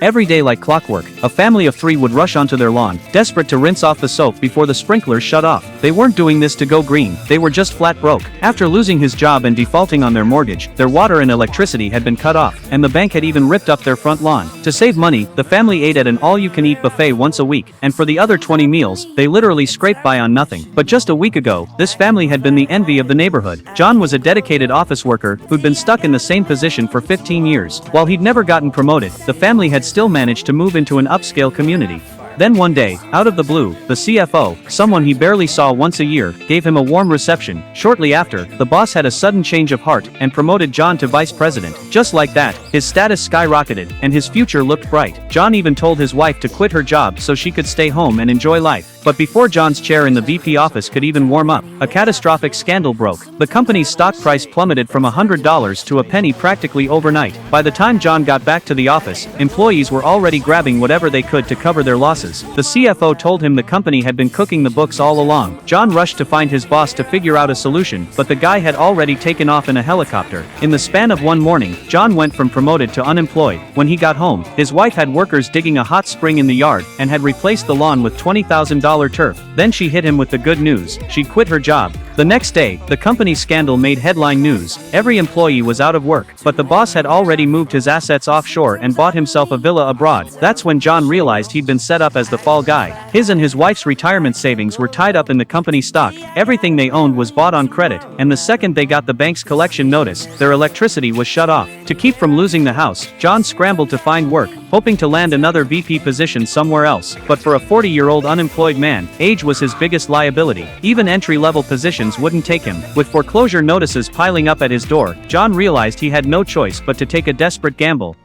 Every day like clockwork, a family of three would rush onto their lawn, desperate to rinse off the soap before the sprinklers shut off. They weren't doing this to go green, they were just flat broke. After losing his job and defaulting on their mortgage, their water and electricity had been cut off, and the bank had even ripped up their front lawn. To save money, the family ate at an all-you-can-eat buffet once a week, and for the other 20 meals, they literally scraped by on nothing. But just a week ago, this family had been the envy of the neighborhood. John was a dedicated office worker who'd been stuck in the same position for 15 years. While he'd never gotten promoted, the family had still managed to move into an upscale community. Then one day, out of the blue, the CFO, someone he barely saw once a year, gave him a warm reception. Shortly after, the boss had a sudden change of heart and promoted John to vice president. Just like that, his status skyrocketed, and his future looked bright. John even told his wife to quit her job so she could stay home and enjoy life. But before John's chair in the VP office could even warm up, a catastrophic scandal broke. The company's stock price plummeted from $100 to a penny practically overnight. By the time John got back to the office, employees were already grabbing whatever they could to cover their losses. The CFO told him the company had been cooking the books all along. John rushed to find his boss to figure out a solution, but the guy had already taken off in a helicopter. In the span of one morning, John went from promoted to unemployed. When he got home, his wife had workers digging a hot spring in the yard and had replaced the lawn with $20,000 turf. Then she hit him with the good news: she'd quit her job. The next day, the company's scandal made headline news. Every employee was out of work, but the boss had already moved his assets offshore and bought himself a villa abroad. That's when John realized he'd been set up as the fall guy. His and his wife's retirement savings were tied up in the company stock. Everything they owned was bought on credit, and the second they got the bank's collection notice, their electricity was shut off. To keep from losing the house, John scrambled to find work, hoping to land another VP position somewhere else. But for a 40-year-old unemployed man, age was his biggest liability. Even entry-level positions wouldn't take him. With foreclosure notices piling up at his door, John realized he had no choice but to take a desperate gamble.